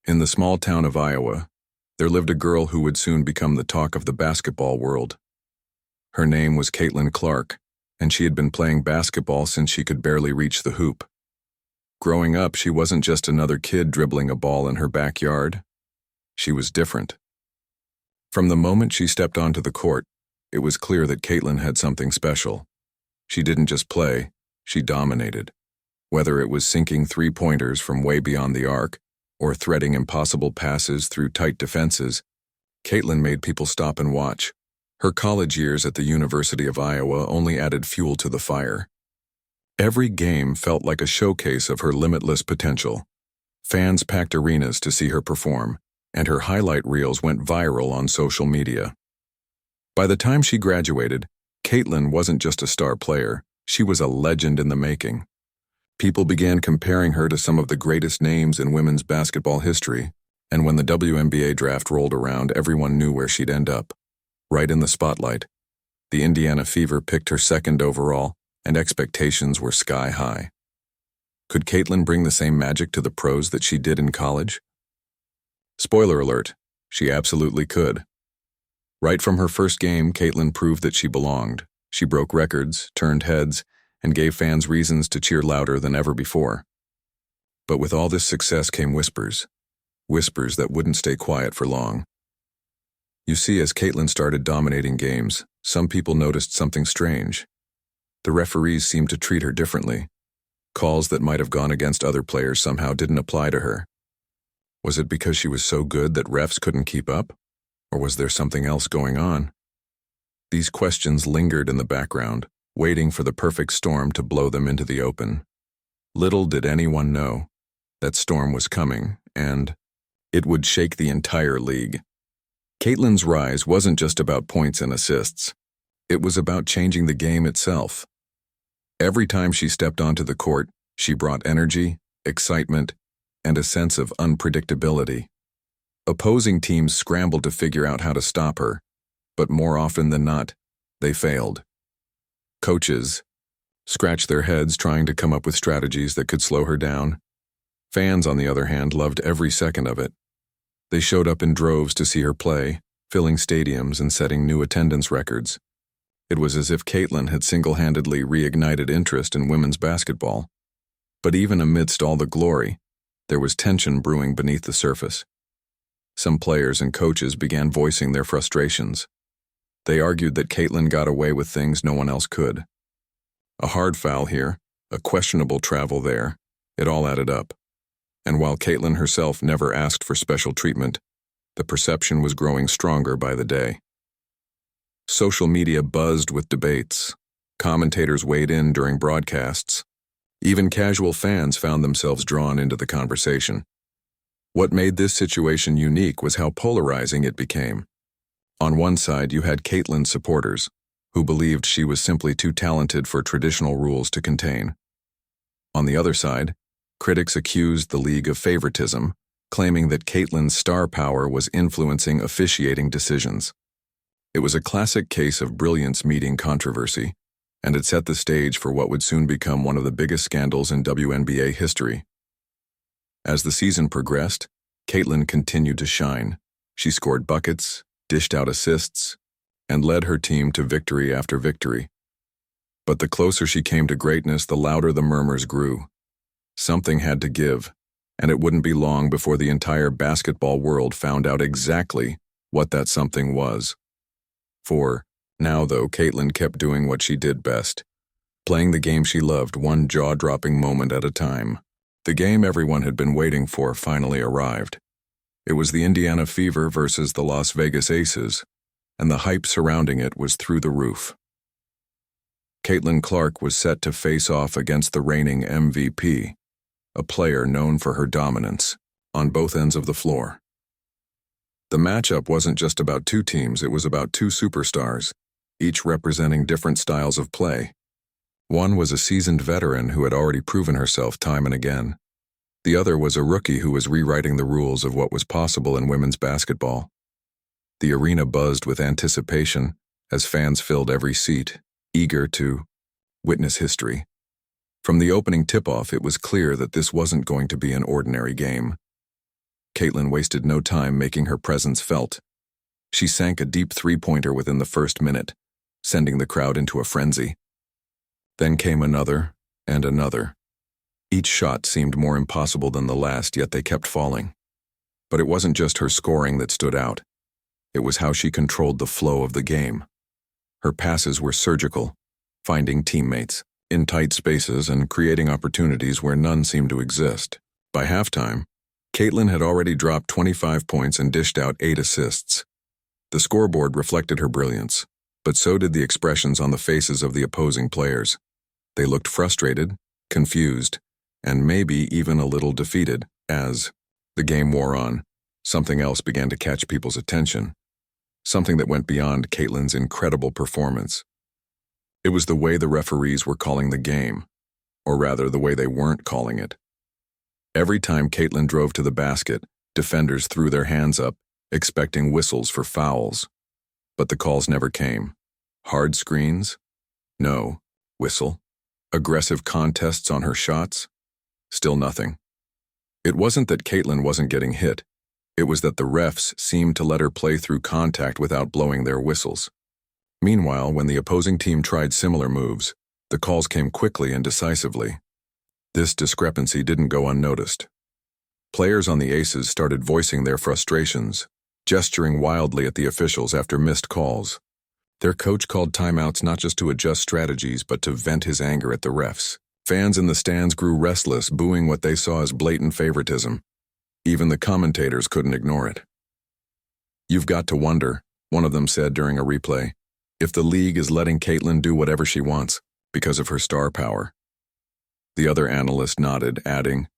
In the small town of Iowa, there lived a girl who would soon become the talk of the basketball world. Her name was Caitlin Clark, and she had been playing basketball since she could barely reach the hoop. Growing up, she wasn't just another kid dribbling a ball in her backyard. She was different. From the moment she stepped onto the court, it was clear that Caitlin had something special. She didn't just play, she dominated. Whether it was sinking three-pointers from way beyond the arc, or threading impossible passes through tight defenses, Caitlin made people stop and watch. Her college years at the University of Iowa only added fuel to the fire. Every game felt like a showcase of her limitless potential. Fans packed arenas to see her perform, and her highlight reels went viral on social media. By the time she graduated, Caitlin wasn't just a star player, she was a legend in the making. People began comparing her to some of the greatest names in women's basketball history, and when the WNBA draft rolled around, everyone knew where she'd end up. Right in the spotlight. The Indiana Fever picked her second overall, and expectations were sky high. Could Caitlin bring the same magic to the pros that she did in college? Spoiler alert, she absolutely could. Right from her first game, Caitlin proved that she belonged. She broke records, turned heads, and gave fans reasons to cheer louder than ever before. But with all this success came whispers that wouldn't stay quiet for long. You see, as Caitlin started dominating games, some people noticed something strange. The referees seemed to treat her differently. Calls that might have gone against other players somehow didn't apply to her. Was it because she was so good that refs couldn't keep up? Or was there something else going on? These questions lingered in the background, waiting for the perfect storm to blow them into the open. Little did anyone know that storm was coming, and it would shake the entire league. Caitlin's rise wasn't just about points and assists. It was about changing the game itself. Every time she stepped onto the court, she brought energy, excitement, and a sense of unpredictability. Opposing teams scrambled to figure out how to stop her, but more often than not, they failed. Coaches scratched their heads trying to come up with strategies that could slow her down. Fans, on the other hand, loved every second of it. They showed up in droves to see her play, filling stadiums and setting new attendance records. It was as if Caitlin had single-handedly reignited interest in women's basketball. But even amidst all the glory, there was tension brewing beneath the surface. Some players and coaches began voicing their frustrations. They argued that Caitlin got away with things no one else could. A hard foul here, a questionable travel there, it all added up. And while Caitlin herself never asked for special treatment, the perception was growing stronger by the day. Social media buzzed with debates. Commentators weighed in during broadcasts. Even casual fans found themselves drawn into the conversation. What made this situation unique was how polarizing it became. On one side, you had Caitlin's supporters, who believed she was simply too talented for traditional rules to contain. On the other side, critics accused the league of favoritism, claiming that Caitlin's star power was influencing officiating decisions. It was a classic case of brilliance meeting controversy, and it set the stage for what would soon become one of the biggest scandals in WNBA history. As the season progressed, Caitlin continued to shine. She scored buckets, dished out assists, and led her team to victory after victory. But the closer she came to greatness, the louder the murmurs grew. Something had to give, and it wouldn't be long before the entire basketball world found out exactly what that something was. For now, though, Caitlin kept doing what she did best, playing the game she loved, one jaw-dropping moment at a time. The game everyone had been waiting for finally arrived. It was the Indiana Fever versus the Las Vegas Aces, and the hype surrounding it was through the roof. Caitlin Clark was set to face off against the reigning MVP, a player known for her dominance, on both ends of the floor. The matchup wasn't just about two teams, it was about two superstars, each representing different styles of play. One was a seasoned veteran who had already proven herself time and again. The other was a rookie who was rewriting the rules of what was possible in women's basketball. The arena buzzed with anticipation as fans filled every seat, eager to witness history. From the opening tip-off, it was clear that this wasn't going to be an ordinary game. Caitlin wasted no time making her presence felt. She sank a deep three-pointer within the first minute, sending the crowd into a frenzy. Then came another and another. Each shot seemed more impossible than the last, yet they kept falling. But it wasn't just her scoring that stood out. It was how she controlled the flow of the game. Her passes were surgical, finding teammates in tight spaces and creating opportunities where none seemed to exist. By halftime, Caitlin had already dropped 25 points and dished out 8 assists. The scoreboard reflected her brilliance, but so did the expressions on the faces of the opposing players. They looked frustrated, confused, and maybe even a little defeated. As the game wore on, something else began to catch people's attention, something that went beyond Caitlin's incredible performance. It was the way the referees were calling the game, or rather the way they weren't calling it. Every time Caitlin drove to the basket, defenders threw their hands up, expecting whistles for fouls. But the calls never came. Hard screens? No. Whistle? Aggressive contests on her shots? Still nothing. It wasn't that Caitlin wasn't getting hit. It was that the refs seemed to let her play through contact without blowing their whistles. Meanwhile, when the opposing team tried similar moves, the calls came quickly and decisively. This discrepancy didn't go unnoticed. Players on the Aces started voicing their frustrations, gesturing wildly at the officials after missed calls. Their coach called timeouts not just to adjust strategies, but to vent his anger at the refs. Fans in the stands grew restless, booing what they saw as blatant favoritism. Even the commentators couldn't ignore it. "You've got to wonder," one of them said during a replay, "if the league is letting Caitlin do whatever she wants because of her star power." The other analyst nodded, adding,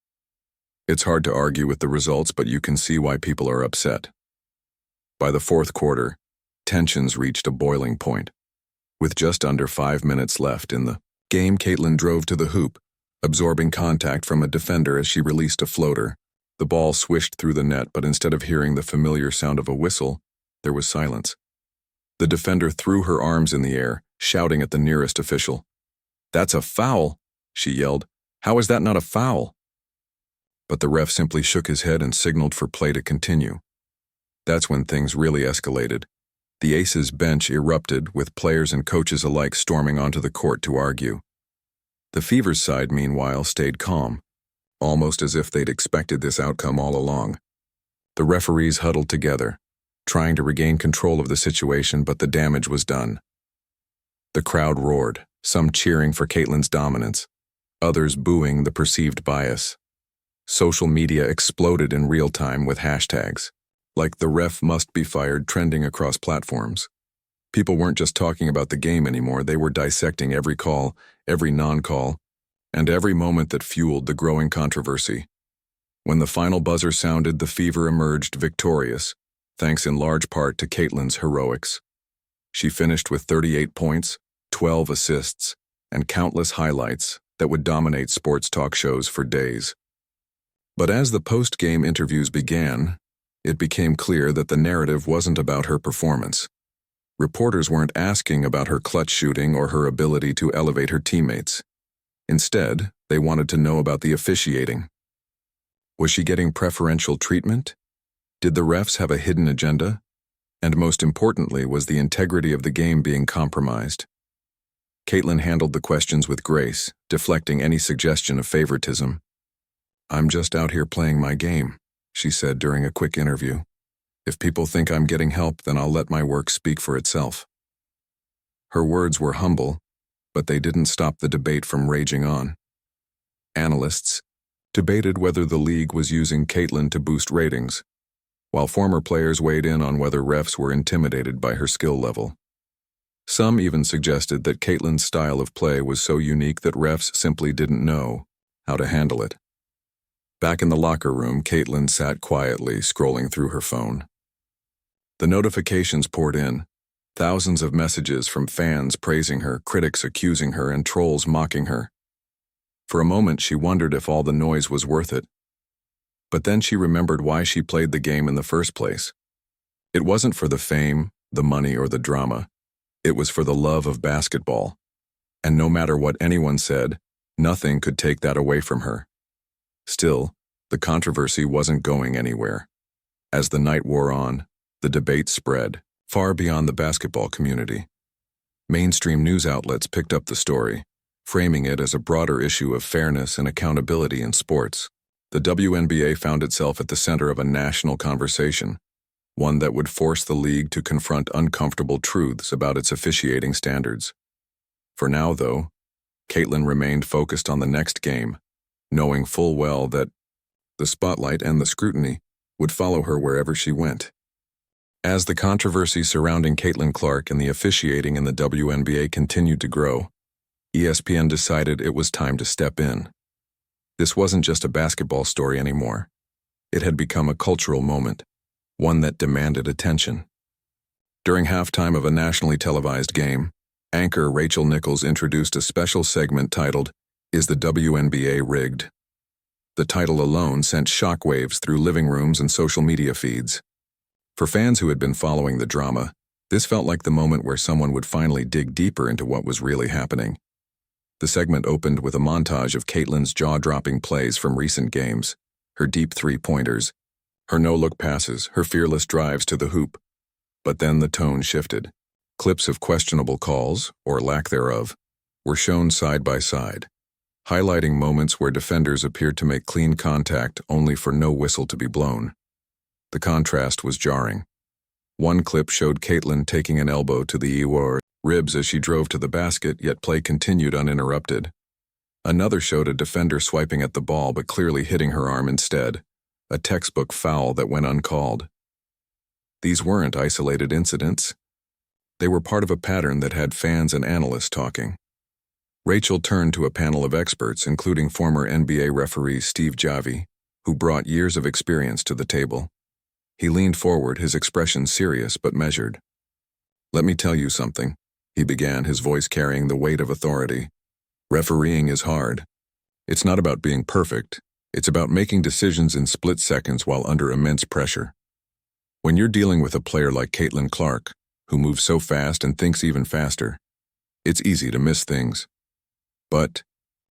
"It's hard to argue with the results, but you can see why people are upset." By the fourth quarter, tensions reached a boiling point. With just under 5 minutes left in the game, Caitlin drove to the hoop, absorbing contact from a defender as she released a floater. The ball swished through the net, but instead of hearing the familiar sound of a whistle, there was silence. The defender threw her arms in the air, shouting at the nearest official. "That's a foul!" she yelled. "How is that not a foul?" But the ref simply shook his head and signaled for play to continue. That's when things really escalated. The Aces bench erupted, with players and coaches alike storming onto the court to argue. The Fever's side, meanwhile, stayed calm, almost as if they'd expected this outcome all along. The referees huddled together, trying to regain control of the situation, but the damage was done. The crowd roared, some cheering for Caitlin's dominance, others booing the perceived bias. Social media exploded in real time with hashtags, like "the ref must be fired," trending across platforms. People weren't just talking about the game anymore, they were dissecting every call, every non-call, and every moment that fueled the growing controversy. When the final buzzer sounded, the Fever emerged victorious, thanks in large part to Caitlin's heroics. She finished with 38 points, 12 assists, and countless highlights that would dominate sports talk shows for days. But as the post-game interviews began, it became clear that the narrative wasn't about her performance. Reporters weren't asking about her clutch shooting or her ability to elevate her teammates. Instead, they wanted to know about the officiating. Was she getting preferential treatment? Did the refs have a hidden agenda? And most importantly, was the integrity of the game being compromised? Caitlin handled the questions with grace, deflecting any suggestion of favoritism. "I'm just out here playing my game," she said during a quick interview. "If people think I'm getting help, then I'll let my work speak for itself." Her words were humble, but they didn't stop the debate from raging on. Analysts debated whether the league was using Caitlin to boost ratings, while former players weighed in on whether refs were intimidated by her skill level. Some even suggested that Caitlin's style of play was so unique that refs simply didn't know how to handle it. Back in the locker room, Caitlin sat quietly, scrolling through her phone. The notifications poured in, thousands of messages from fans praising her, critics accusing her, and trolls mocking her. For a moment, she wondered if all the noise was worth it. But then she remembered why she played the game in the first place. It wasn't for the fame, the money, or the drama. It was for the love of basketball. And no matter what anyone said, nothing could take that away from her. Still, the controversy wasn't going anywhere. As the night wore on, the debate spread, far beyond the basketball community. Mainstream news outlets picked up the story, framing it as a broader issue of fairness and accountability in sports. The WNBA found itself at the center of a national conversation, one that would force the league to confront uncomfortable truths about its officiating standards. For now, though, Caitlin remained focused on the next game, knowing full well that the spotlight and the scrutiny would follow her wherever she went. As the controversy surrounding Caitlin Clark and the officiating in the WNBA continued to grow, ESPN decided it was time to step in. This wasn't just a basketball story anymore. It had become a cultural moment, one that demanded attention. During halftime of a nationally televised game, anchor Rachel Nichols introduced a special segment titled, "Is the WNBA Rigged?" The title alone sent shockwaves through living rooms and social media feeds. For fans who had been following the drama, this felt like the moment where someone would finally dig deeper into what was really happening. The segment opened with a montage of Caitlin's jaw-dropping plays from recent games, her deep three-pointers, her no-look passes, her fearless drives to the hoop. But then the tone shifted. Clips of questionable calls, or lack thereof, were shown side by side, highlighting moments where defenders appeared to make clean contact only for no whistle to be blown. The contrast was jarring. One clip showed Caitlin taking an elbow to the ribs as she drove to the basket, yet play continued uninterrupted. Another showed a defender swiping at the ball but clearly hitting her arm instead, a textbook foul that went uncalled. These weren't isolated incidents. They were part of a pattern that had fans and analysts talking. Rachel turned to a panel of experts, including former NBA referee Steve Javi, who brought years of experience to the table. He leaned forward, his expression serious but measured. "Let me tell you something," he began, his voice carrying the weight of authority. "Refereeing is hard. It's not about being perfect. It's about making decisions in split seconds while under immense pressure. When you're dealing with a player like Caitlin Clark, who moves so fast and thinks even faster, it's easy to miss things." But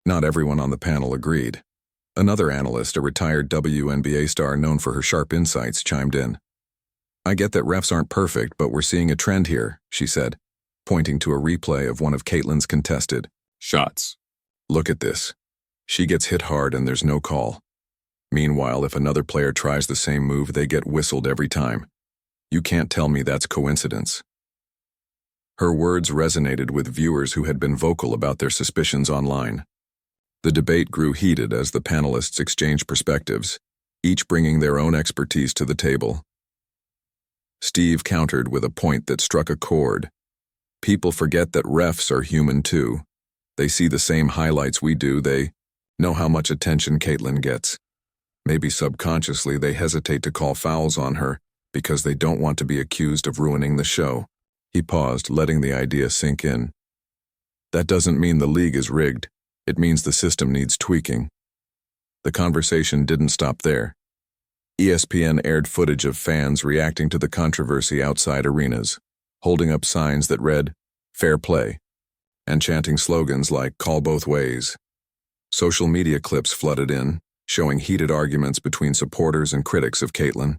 not everyone on the panel agreed. Another analyst, a retired WNBA star known for her sharp insights, chimed in. "I get that refs aren't perfect, but we're seeing a trend here," she said, pointing to a replay of one of Caitlin's contested shots. "Look at this. She gets hit hard and there's no call. Meanwhile, if another player tries the same move, they get whistled every time. You can't tell me that's coincidence." Her words resonated with viewers who had been vocal about their suspicions online. The debate grew heated as the panelists exchanged perspectives, each bringing their own expertise to the table. Steve countered with a point that struck a chord. "People forget that refs are human too. They see the same highlights we do. They know how much attention Caitlin gets. Maybe subconsciously they hesitate to call fouls on her because they don't want to be accused of ruining the show." He paused, letting the idea sink in. "That doesn't mean the league is rigged. It means the system needs tweaking." The conversation didn't stop there. ESPN aired footage of fans reacting to the controversy outside arenas, holding up signs that read, "Fair play," and chanting slogans like, "Call both ways." Social media clips flooded in, showing heated arguments between supporters and critics of Caitlin.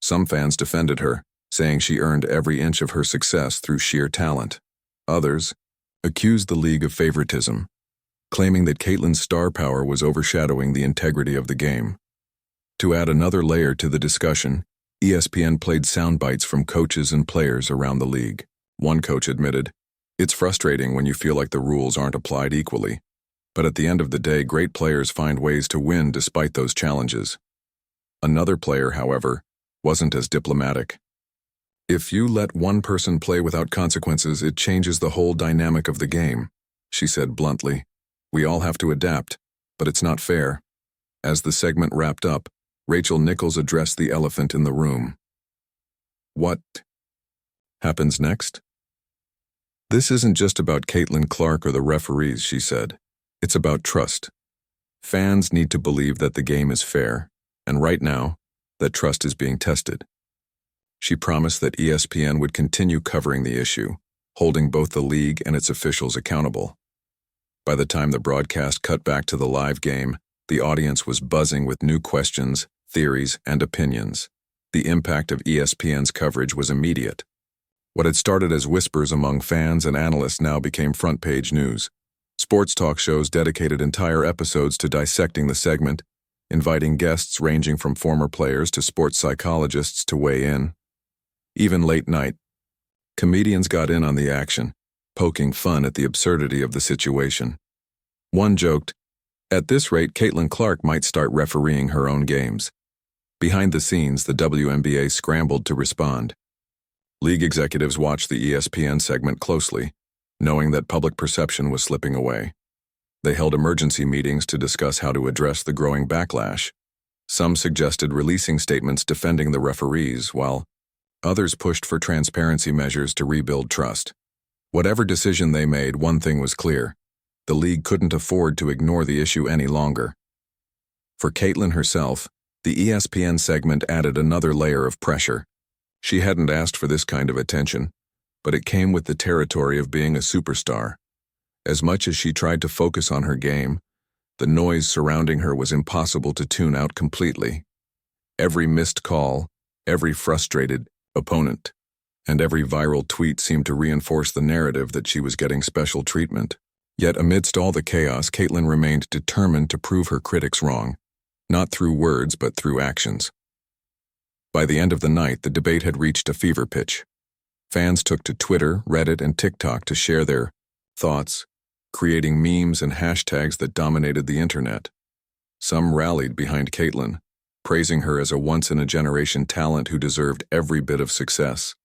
Some fans defended her, saying she earned every inch of her success through sheer talent. Others accused the league of favoritism, claiming that Caitlin's star power was overshadowing the integrity of the game. To add another layer to the discussion, ESPN played sound bites from coaches and players around the league. One coach admitted, "It's frustrating when you feel like the rules aren't applied equally. But at the end of the day, great players find ways to win despite those challenges." Another player, however, wasn't as diplomatic. "If you let one person play without consequences, it changes the whole dynamic of the game," she said bluntly. "We all have to adapt, but it's not fair." As the segment wrapped up, Rachel Nichols addressed the elephant in the room. What happens next? "This isn't just about Caitlin Clark or the referees," she said. "It's about trust. Fans need to believe that the game is fair, and right now, that trust is being tested." She promised that ESPN would continue covering the issue, holding both the league and its officials accountable. By the time the broadcast cut back to the live game, the audience was buzzing with new questions, theories, and opinions. The impact of ESPN's coverage was immediate. What had started as whispers among fans and analysts now became front-page news. Sports talk shows dedicated entire episodes to dissecting the segment, inviting guests ranging from former players to sports psychologists to weigh in. Even late night, comedians got in on the action, poking fun at the absurdity of the situation. One joked, "At this rate, Caitlin Clark might start refereeing her own games." Behind the scenes, the WNBA scrambled to respond. League executives watched the ESPN segment closely, knowing that public perception was slipping away. They held emergency meetings to discuss how to address the growing backlash. Some suggested releasing statements defending the referees, while others pushed for transparency measures to rebuild trust. Whatever decision they made, one thing was clear: the league couldn't afford to ignore the issue any longer. For Caitlin herself, the ESPN segment added another layer of pressure. She hadn't asked for this kind of attention, but it came with the territory of being a superstar. As much as she tried to focus on her game, the noise surrounding her was impossible to tune out completely. Every missed call, every frustrated opponent, and every viral tweet seemed to reinforce the narrative that she was getting special treatment. Yet amidst all the chaos, Caitlin remained determined to prove her critics wrong, not through words but through actions. By the end of the night, the debate had reached a fever pitch. Fans took to Twitter, Reddit, and TikTok to share their thoughts, creating memes and hashtags that dominated the internet. Some rallied behind Caitlin, praising her as a once-in-a-generation talent who deserved every bit of success.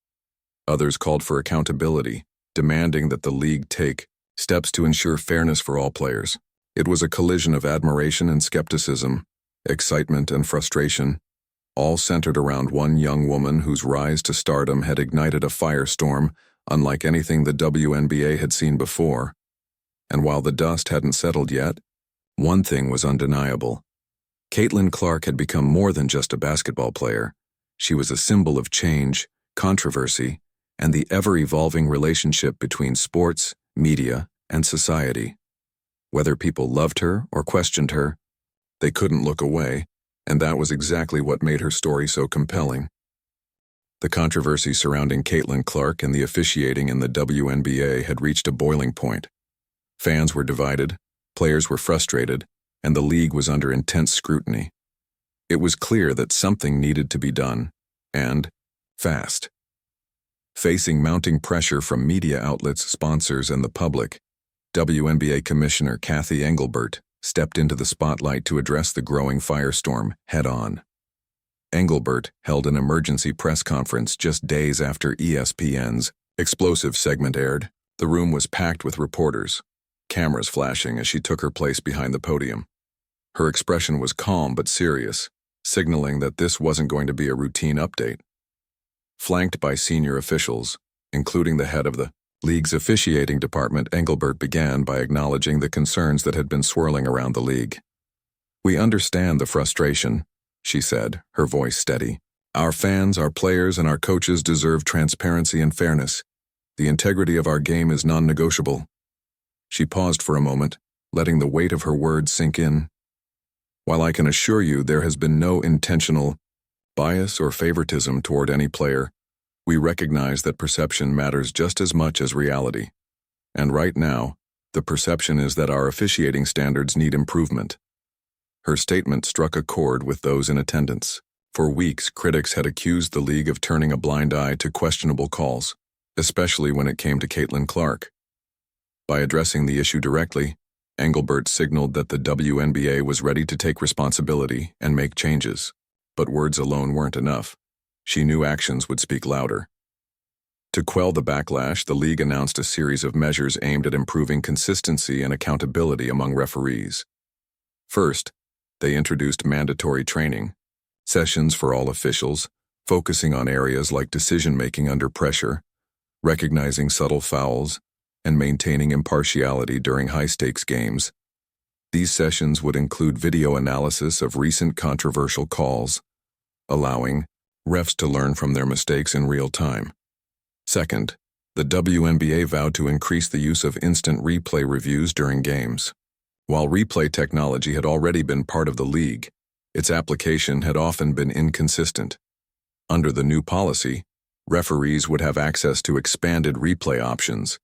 Others called for accountability, demanding that the league take steps to ensure fairness for all players. It was a collision of admiration and skepticism, excitement and frustration, all centered around one young woman whose rise to stardom had ignited a firestorm unlike anything the WNBA had seen before. And while the dust hadn't settled yet, one thing was undeniable. Caitlin Clark had become more than just a basketball player. She was a symbol of change, controversy, and the ever-evolving relationship between sports, media, and society. Whether people loved her or questioned her, they couldn't look away, and that was exactly what made her story so compelling. The controversy surrounding Caitlin Clark and the officiating in the WNBA had reached a boiling point. Fans were divided, players were frustrated, and the league was under intense scrutiny. It was clear that something needed to be done, and fast. Facing mounting pressure from media outlets, sponsors, and the public, WNBA Commissioner Cathy Engelbert stepped into the spotlight to address the growing firestorm head-on. Engelbert held an emergency press conference just days after ESPN's explosive segment aired. The room was packed with reporters, cameras flashing as she took her place behind the podium. Her expression was calm but serious, signaling that this wasn't going to be a routine update. Flanked by senior officials, including the head of the league's officiating department, Engelbert began by acknowledging the concerns that had been swirling around the league. "We understand the frustration," she said, her voice steady. "Our fans, our players, and our coaches deserve transparency and fairness. The integrity of our game is non-negotiable." She paused for a moment, letting the weight of her words sink in. "While I can assure you there has been no intentional bias or favoritism toward any player, we recognize that perception matters just as much as reality. And right now, the perception is that our officiating standards need improvement." Her statement struck a chord with those in attendance. For weeks, critics had accused the league of turning a blind eye to questionable calls, especially when it came to Caitlin Clark. By addressing the issue directly, Engelbert signaled that the WNBA was ready to take responsibility and make changes. But words alone weren't enough. She knew actions would speak louder. To quell the backlash, the league announced a series of measures aimed at improving consistency and accountability among referees. First, they introduced mandatory training sessions for all officials, focusing on areas like decision-making under pressure, recognizing subtle fouls, and maintaining impartiality during high-stakes games. These sessions would include video analysis of recent controversial calls, allowing refs to learn from their mistakes in real time. Second, the WNBA vowed to increase the use of instant replay reviews during games. While replay technology had already been part of the league, its application had often been inconsistent. Under the new policy, referees would have access to expanded replay options,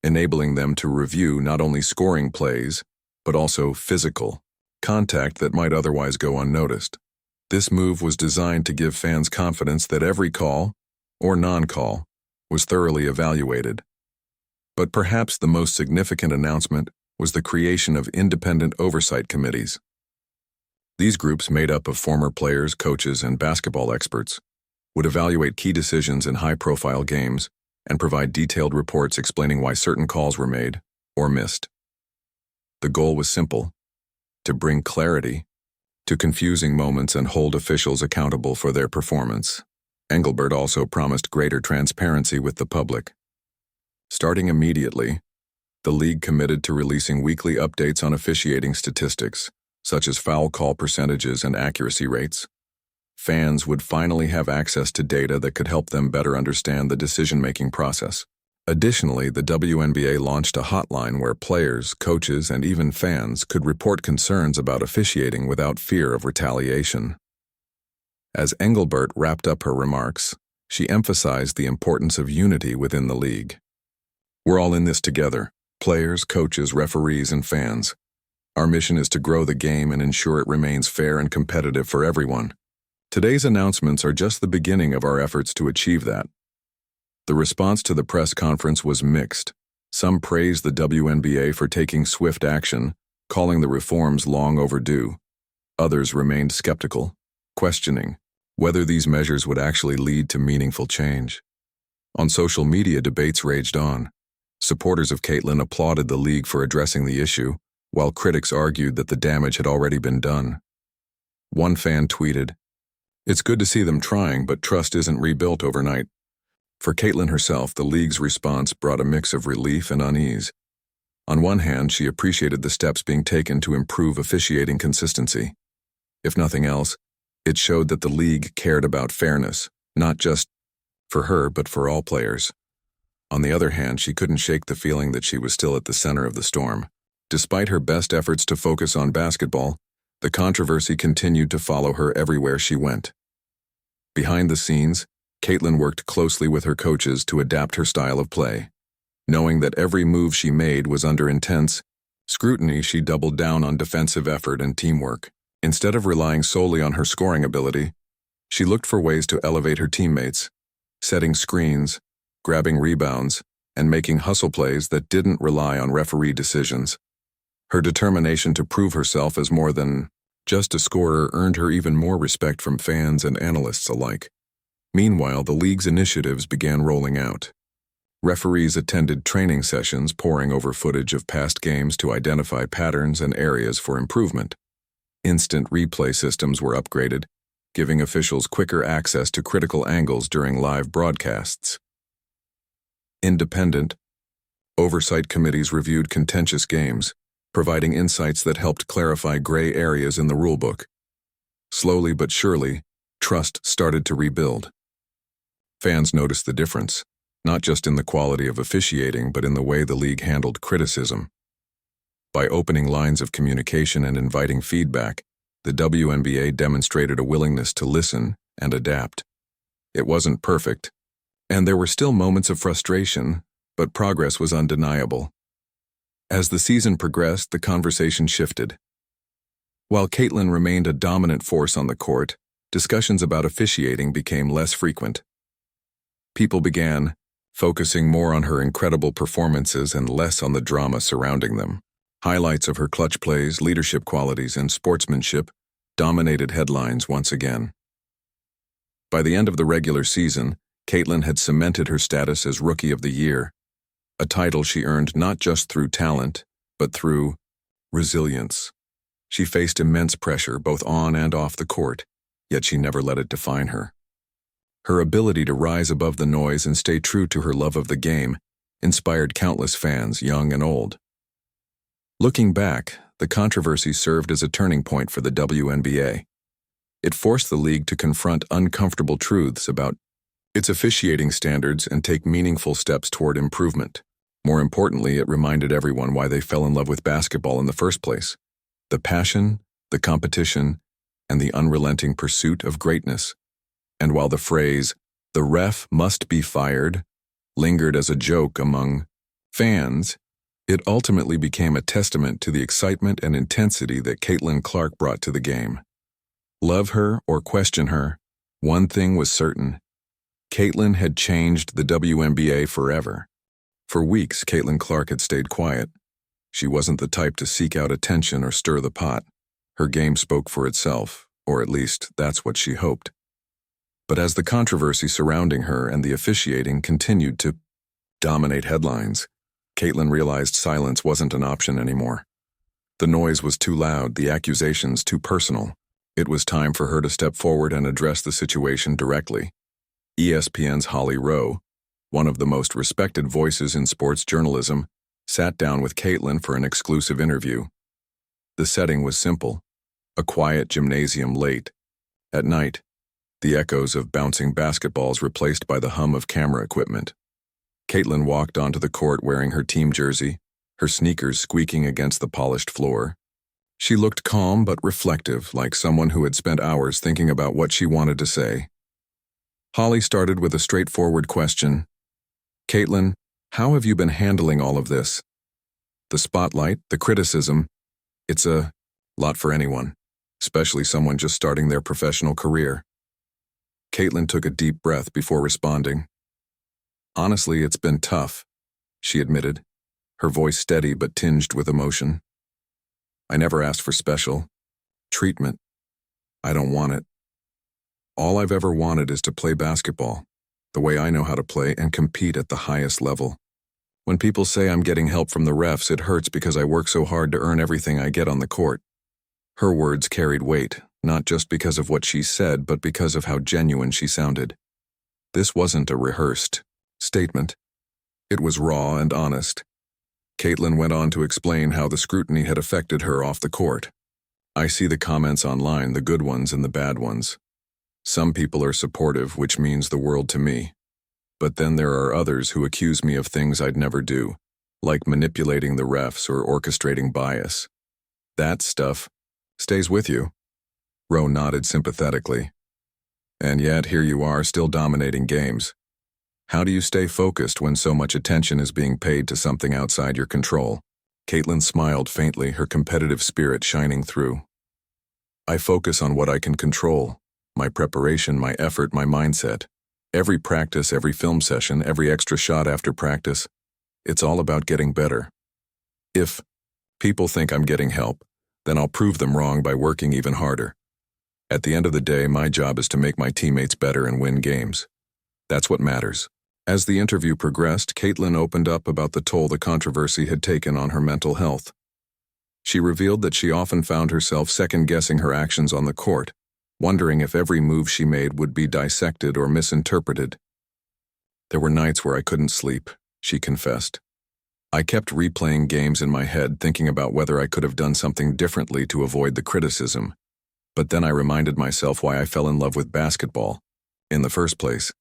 enabling them to review not only scoring plays, but also physical contact that might otherwise go unnoticed. This move was designed to give fans confidence that every call, or non-call, was thoroughly evaluated. But perhaps the most significant announcement was the creation of independent oversight committees. These groups, made up of former players, coaches, and basketball experts, would evaluate key decisions in high-profile games and provide detailed reports explaining why certain calls were made or missed. The goal was simple: to bring clarity to confusing moments and hold officials accountable for their performance. Engelbert also promised greater transparency with the public. Starting immediately, the league committed to releasing weekly updates on officiating statistics, such as foul call percentages and accuracy rates. Fans would finally have access to data that could help them better understand the decision-making process. Additionally, the WNBA launched a hotline where players, coaches, and even fans could report concerns about officiating without fear of retaliation. As Engelbert wrapped up her remarks, she emphasized the importance of unity within the league. "We're all in this together, players, coaches, referees, and fans. Our mission is to grow the game and ensure it remains fair and competitive for everyone. Today's announcements are just the beginning of our efforts to achieve that." The response to the press conference was mixed. Some praised the WNBA for taking swift action, calling the reforms long overdue. Others remained skeptical, questioning whether these measures would actually lead to meaningful change. On social media, debates raged on. Supporters of Caitlin applauded the league for addressing the issue, while critics argued that the damage had already been done. One fan tweeted, "It's good to see them trying, but trust isn't rebuilt overnight." For Caitlin herself, the league's response brought a mix of relief and unease. On one hand, she appreciated the steps being taken to improve officiating consistency. If nothing else, it showed that the league cared about fairness, not just for her, but for all players. On the other hand, she couldn't shake the feeling that she was still at the center of the storm. Despite her best efforts to focus on basketball, the controversy continued to follow her everywhere she went. Behind the scenes, Caitlin worked closely with her coaches to adapt her style of play. Knowing that every move she made was under intense scrutiny, she doubled down on defensive effort and teamwork. Instead of relying solely on her scoring ability, she looked for ways to elevate her teammates, setting screens, grabbing rebounds, and making hustle plays that didn't rely on referee decisions. Her determination to prove herself as more than just a scorer earned her even more respect from fans and analysts alike. Meanwhile, the league's initiatives began rolling out. Referees attended training sessions, poring over footage of past games to identify patterns and areas for improvement. Instant replay systems were upgraded, giving officials quicker access to critical angles during live broadcasts. Independent oversight committees reviewed contentious games, providing insights that helped clarify gray areas in the rulebook. Slowly but surely, trust started to rebuild. Fans noticed the difference, not just in the quality of officiating, but in the way the league handled criticism. By opening lines of communication and inviting feedback, the WNBA demonstrated a willingness to listen and adapt. It wasn't perfect, and there were still moments of frustration, but progress was undeniable. As the season progressed, the conversation shifted. While Caitlin remained a dominant force on the court, discussions about officiating became less frequent. People began focusing more on her incredible performances and less on the drama surrounding them. Highlights of her clutch plays, leadership qualities, and sportsmanship dominated headlines once again. By the end of the regular season, Caitlin had cemented her status as Rookie of the Year, a title she earned not just through talent, but through resilience. She faced immense pressure both on and off the court, yet she never let it define her. Her ability to rise above the noise and stay true to her love of the game inspired countless fans, young and old. Looking back, the controversy served as a turning point for the WNBA. It forced the league to confront uncomfortable truths about its officiating standards and take meaningful steps toward improvement. More importantly, it reminded everyone why they fell in love with basketball in the first place: the passion, the competition, and the unrelenting pursuit of greatness. And while the phrase, "the ref must be fired," lingered as a joke among fans, it ultimately became a testament to the excitement and intensity that Caitlin Clark brought to the game. Love her or question her, one thing was certain. Caitlin had changed the WNBA forever. For weeks, Caitlin Clark had stayed quiet. She wasn't the type to seek out attention or stir the pot. Her game spoke for itself, or at least that's what she hoped. But as the controversy surrounding her and the officiating continued to dominate headlines, Caitlin realized silence wasn't an option anymore. The noise was too loud, the accusations too personal. It was time for her to step forward and address the situation directly. ESPN's Holly Rowe, one of the most respected voices in sports journalism, sat down with Caitlin for an exclusive interview. The setting was simple, a quiet gymnasium late at night, the echoes of bouncing basketballs replaced by the hum of camera equipment. Caitlin walked onto the court wearing her team jersey, her sneakers squeaking against the polished floor. She looked calm but reflective, like someone who had spent hours thinking about what she wanted to say. Holly started with a straightforward question. "Caitlin, how have you been handling all of this? The spotlight, the criticism, it's a lot for anyone, especially someone just starting their professional career." Caitlin took a deep breath before responding. "Honestly, it's been tough," she admitted, her voice steady but tinged with emotion. "I never asked for special treatment. I don't want it. All I've ever wanted is to play basketball, the way I know how to play, and compete at the highest level. When people say I'm getting help from the refs, it hurts because I work so hard to earn everything I get on the court." Her words carried weight, not just because of what she said, but because of how genuine she sounded. This wasn't a rehearsed statement. It was raw and honest. Caitlin went on to explain how the scrutiny had affected her off the court. "I see the comments online, the good ones and the bad ones. Some people are supportive, which means the world to me. But then there are others who accuse me of things I'd never do, like manipulating the refs or orchestrating bias. That stuff stays with you." Rowe nodded sympathetically. "And yet here you are, still dominating games. How do you stay focused when so much attention is being paid to something outside your control?" Caitlin smiled faintly, her competitive spirit shining through. "I focus on what I can control, my preparation, my effort, my mindset. Every practice, every film session, every extra shot after practice, it's all about getting better. If people think I'm getting help, then I'll prove them wrong by working even harder. At the end of the day, my job is to make my teammates better and win games. That's what matters." As the interview progressed, Caitlin opened up about the toll the controversy had taken on her mental health. She revealed that she often found herself second-guessing her actions on the court, wondering if every move she made would be dissected or misinterpreted. "There were nights where I couldn't sleep," she confessed. "I kept replaying games in my head, thinking about whether I could have done something differently to avoid the criticism. But then I reminded myself why I fell in love with basketball in the first place.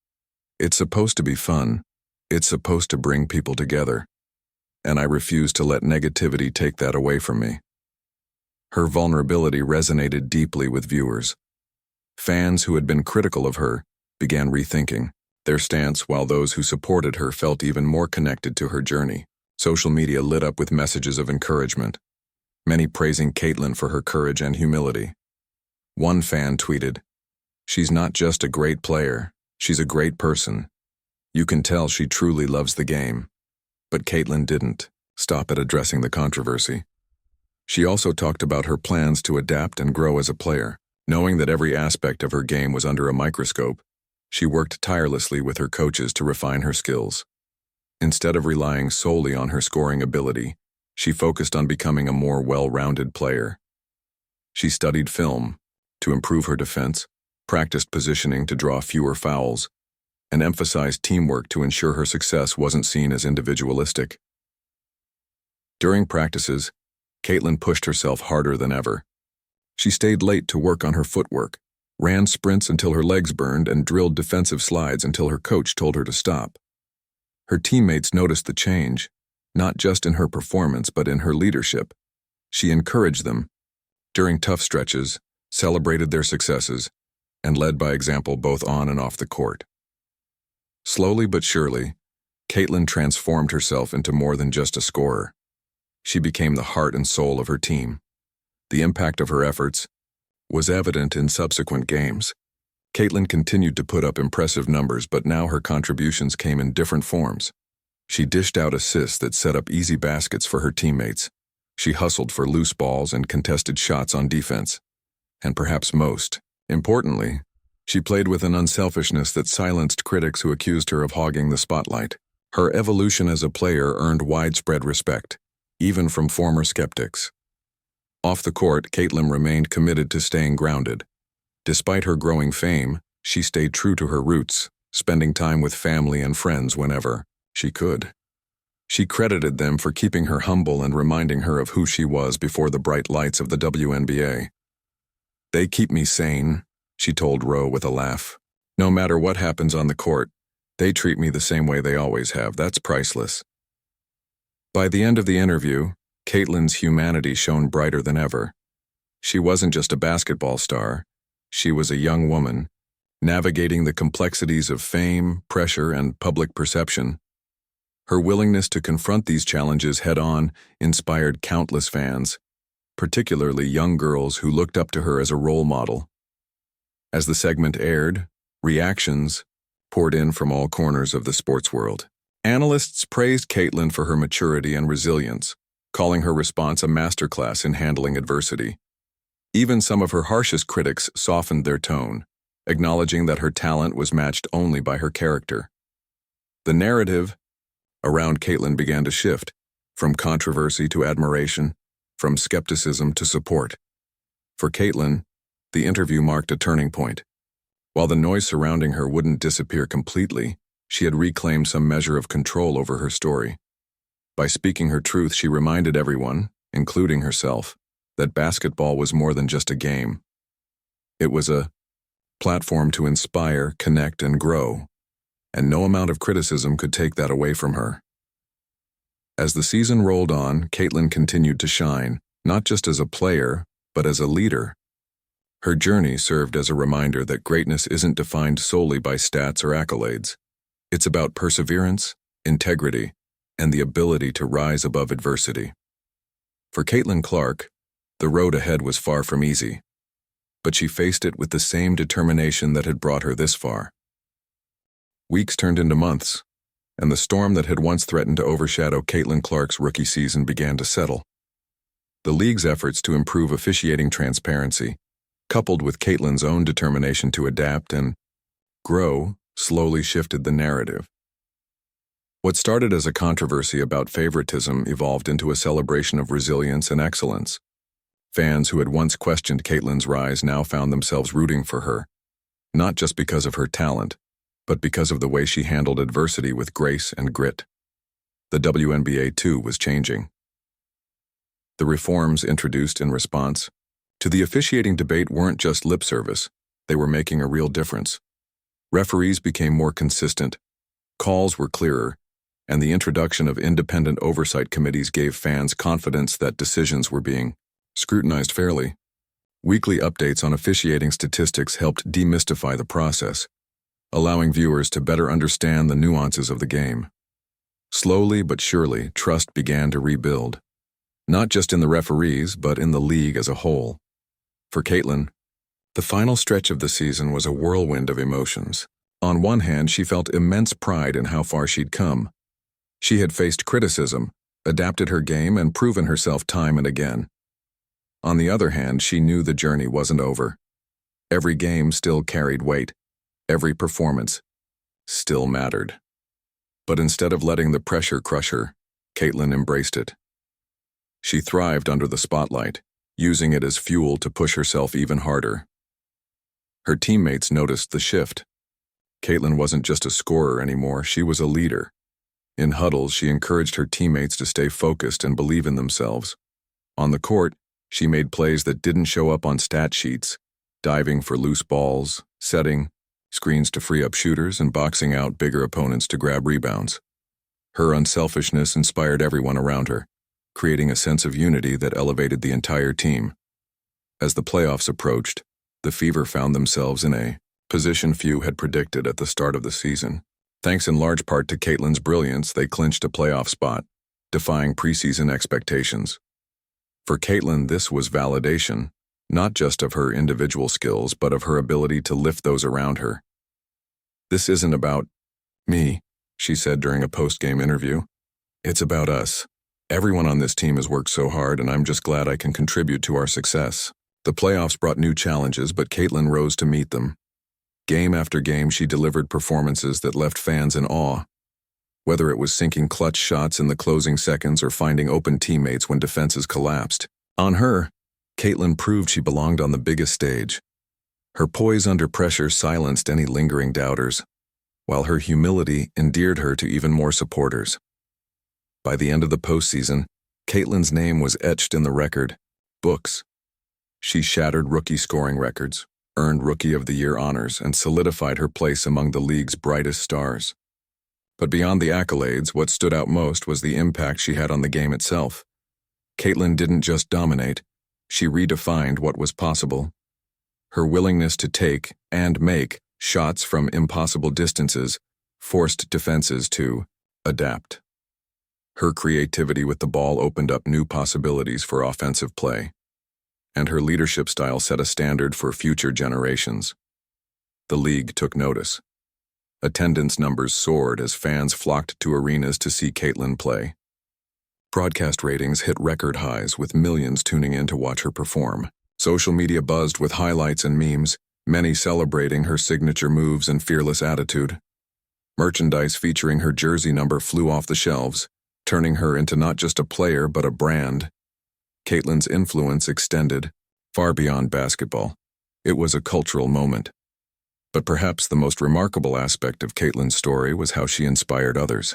It's supposed to be fun. It's supposed to bring people together. And I refuse to let negativity take that away from me." Her vulnerability resonated deeply with viewers. Fans who had been critical of her began rethinking their stance, while those who supported her felt even more connected to her journey. Social media lit up with messages of encouragement, many praising Caitlin for her courage and humility. One fan tweeted, "She's not just a great player, she's a great person. You can tell she truly loves the game." But Caitlin didn't stop at addressing the controversy. She also talked about her plans to adapt and grow as a player. Knowing that every aspect of her game was under a microscope, she worked tirelessly with her coaches to refine her skills. Instead of relying solely on her scoring ability, she focused on becoming a more well-rounded player. She studied film to improve her defense, practiced positioning to draw fewer fouls, and emphasized teamwork to ensure her success wasn't seen as individualistic. During practices, Caitlin pushed herself harder than ever. She stayed late to work on her footwork, ran sprints until her legs burned, and drilled defensive slides until her coach told her to stop. Her teammates noticed the change, not just in her performance but in her leadership. She encouraged them during tough stretches, celebrated their successes, and led by example both on and off the court. Slowly but surely, Caitlin transformed herself into more than just a scorer. She became the heart and soul of her team. The impact of her efforts was evident in subsequent games. Caitlin continued to put up impressive numbers, but now her contributions came in different forms. She dished out assists that set up easy baskets for her teammates. She hustled for loose balls and contested shots on defense. And perhaps most importantly, she played with an unselfishness that silenced critics who accused her of hogging the spotlight. Her evolution as a player earned widespread respect, even from former skeptics. Off the court, Caitlin remained committed to staying grounded. Despite her growing fame, she stayed true to her roots, spending time with family and friends whenever she could. She credited them for keeping her humble and reminding her of who she was before the bright lights of the WNBA. "They keep me sane," she told Rowe with a laugh. "No matter what happens on the court, they treat me the same way they always have. That's priceless." By the end of the interview, Caitlin's humanity shone brighter than ever. She wasn't just a basketball star. She was a young woman, navigating the complexities of fame, pressure, and public perception. Her willingness to confront these challenges head-on inspired countless fans, particularly young girls who looked up to her as a role model. As the segment aired, reactions poured in from all corners of the sports world. Analysts praised Caitlin for her maturity and resilience, calling her response a masterclass in handling adversity. Even some of her harshest critics softened their tone, acknowledging that her talent was matched only by her character. The narrative around Caitlin began to shift, from controversy to admiration, from skepticism to support. For Caitlin, the interview marked a turning point. While the noise surrounding her wouldn't disappear completely, she had reclaimed some measure of control over her story. By speaking her truth, she reminded everyone, including herself, that basketball was more than just a game. It was a platform to inspire, connect, and grow, and no amount of criticism could take that away from her. As the season rolled on, Caitlin continued to shine, not just as a player, but as a leader. Her journey served as a reminder that greatness isn't defined solely by stats or accolades. It's about perseverance, integrity, and the ability to rise above adversity. For Caitlin Clark, the road ahead was far from easy, but she faced it with the same determination that had brought her this far. Weeks turned into months, and the storm that had once threatened to overshadow Caitlin Clark's rookie season began to settle. The league's efforts to improve officiating transparency, coupled with Caitlin's own determination to adapt and grow, slowly shifted the narrative. What started as a controversy about favoritism evolved into a celebration of resilience and excellence. Fans who had once questioned Caitlin's rise now found themselves rooting for her, not just because of her talent, but because of the way she handled adversity with grace and grit. The WNBA, too, was changing. The reforms introduced in response to the officiating debate weren't just lip service, they were making a real difference. Referees became more consistent, calls were clearer, and the introduction of independent oversight committees gave fans confidence that decisions were being scrutinized fairly. Weekly updates on officiating statistics helped demystify the process, allowing viewers to better understand the nuances of the game. Slowly but surely, trust began to rebuild, not just in the referees, but in the league as a whole. For Caitlin, the final stretch of the season was a whirlwind of emotions. On one hand, she felt immense pride in how far she'd come. She had faced criticism, adapted her game, and proven herself time and again. On the other hand, she knew the journey wasn't over. Every game still carried weight. Every performance still mattered. But instead of letting the pressure crush her, Caitlin embraced it. She thrived under the spotlight, using it as fuel to push herself even harder. Her teammates noticed the shift. Caitlin wasn't just a scorer anymore, she was a leader. In huddles, she encouraged her teammates to stay focused and believe in themselves. On the court, she made plays that didn't show up on stat sheets, diving for loose balls, setting screens to free up shooters, and boxing out bigger opponents to grab rebounds. Her unselfishness inspired everyone around her, creating a sense of unity that elevated the entire team. As the playoffs approached, The Fever found themselves in a position few had predicted at the start of the season. Thanks in large part to Caitlin's brilliance, they clinched a playoff spot, defying preseason expectations. For Caitlin, this was validation, not just of her individual skills, but of her ability to lift those around her. "This isn't about me," she said during a post-game interview. "It's about us. Everyone on this team has worked so hard, and I'm just glad I can contribute to our success." The playoffs brought new challenges, but Caitlin rose to meet them. Game after game, she delivered performances that left fans in awe. Whether it was sinking clutch shots in the closing seconds or finding open teammates when defenses collapsed. On her, Caitlin proved she belonged on the biggest stage. Her poise under pressure silenced any lingering doubters, while her humility endeared her to even more supporters. By the end of the postseason, Caitlin's name was etched in the record books. She shattered rookie scoring records, earned Rookie of the Year honors, and solidified her place among the league's brightest stars. But beyond the accolades, what stood out most was the impact she had on the game itself. Caitlin didn't just dominate, she redefined what was possible. Her willingness to take and make shots from impossible distances forced defenses to adapt. Her creativity with the ball opened up new possibilities for offensive play, and her leadership style set a standard for future generations. The league took notice. Attendance numbers soared as fans flocked to arenas to see Caitlin play. Broadcast ratings hit record highs, with millions tuning in to watch her perform. Social media buzzed with highlights and memes, many celebrating her signature moves and fearless attitude. Merchandise featuring her jersey number flew off the shelves, turning her into not just a player but a brand. Caitlin's influence extended far beyond basketball. It was a cultural moment. But perhaps the most remarkable aspect of Caitlin's story was how she inspired others.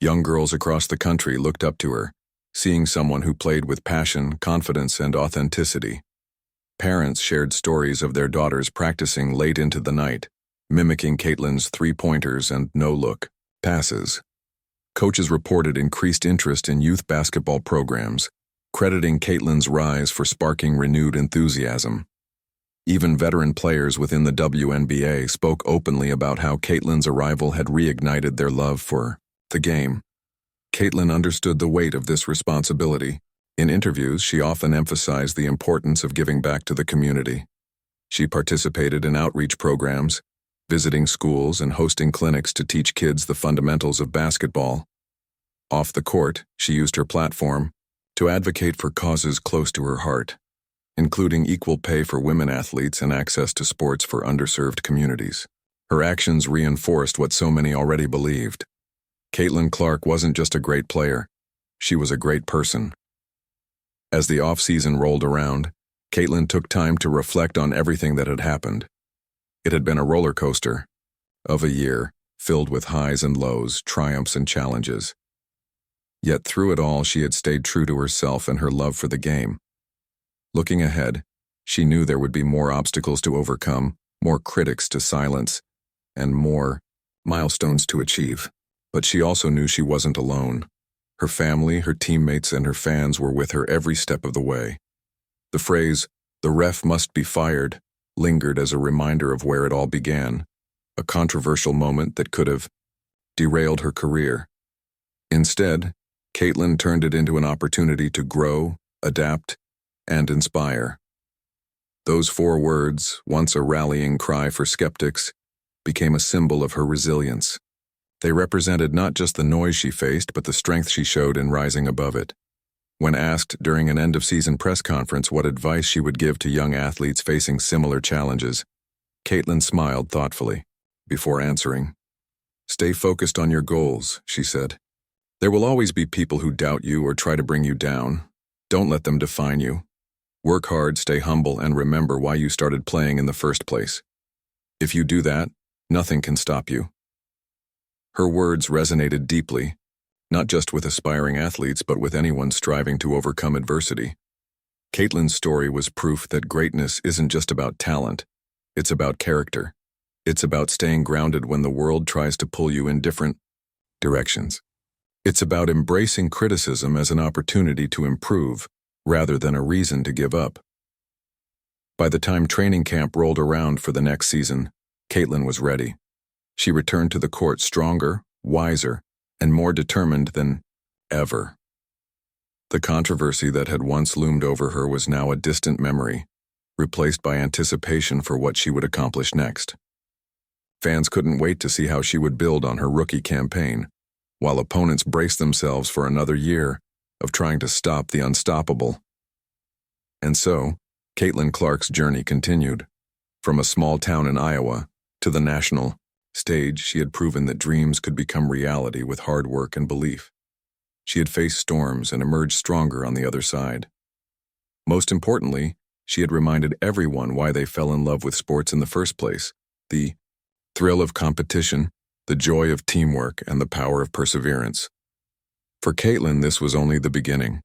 Young girls across the country looked up to her, seeing someone who played with passion, confidence, and authenticity. Parents shared stories of their daughters practicing late into the night, mimicking Caitlin's three-pointers and no-look passes. Coaches reported increased interest in youth basketball programs, crediting Caitlin's rise for sparking renewed enthusiasm. Even veteran players within the WNBA spoke openly about how Caitlin's arrival had reignited their love for the game. Caitlin understood the weight of this responsibility. In interviews, she often emphasized the importance of giving back to the community. She participated in outreach programs, visiting schools and hosting clinics to teach kids the fundamentals of basketball. Off the court, she used her platform to advocate for causes close to her heart, including equal pay for women athletes and access to sports for underserved communities. Her actions reinforced what so many already believed. Caitlin Clark wasn't just a great player, she was a great person. As the off-season rolled around, Caitlin took time to reflect on everything that had happened. It had been a roller coaster of a year, filled with highs and lows, triumphs and challenges. Yet through it all, she had stayed true to herself and her love for the game. Looking ahead, she knew there would be more obstacles to overcome, more critics to silence, and more milestones to achieve. But she also knew she wasn't alone. Her family, her teammates, and her fans were with her every step of the way. The phrase, "the ref must be fired," lingered as a reminder of where it all began, a controversial moment that could have derailed her career. Instead, Caitlin turned it into an opportunity to grow, adapt, and inspire. Those 4 words, once a rallying cry for skeptics, became a symbol of her resilience. They represented not just the noise she faced, but the strength she showed in rising above it. When asked during an end-of-season press conference what advice she would give to young athletes facing similar challenges, Caitlin smiled thoughtfully before answering. "Stay focused on your goals," she said. "There will always be people who doubt you or try to bring you down. Don't let them define you. Work hard, stay humble, and remember why you started playing in the first place. If you do that, nothing can stop you." Her words resonated deeply, not just with aspiring athletes but with anyone striving to overcome adversity. Caitlin's story was proof that greatness isn't just about talent, it's about character. It's about staying grounded when the world tries to pull you in different directions. It's about embracing criticism as an opportunity to improve rather than a reason to give up. By the time training camp rolled around for the next season, Caitlin was ready. She returned to the court stronger, wiser, and more determined than ever. The controversy that had once loomed over her was now a distant memory, replaced by anticipation for what she would accomplish next. Fans couldn't wait to see how she would build on her rookie campaign, while opponents braced themselves for another year of trying to stop the unstoppable. And so, Caitlin Clark's journey continued. From a small town in Iowa to the national stage, she had proven that dreams could become reality with hard work and belief. She had faced storms and emerged stronger on the other side. Most importantly, she had reminded everyone why they fell in love with sports in the first place: the thrill of competition, the joy of teamwork, and the power of perseverance. For Caitlin, this was only the beginning.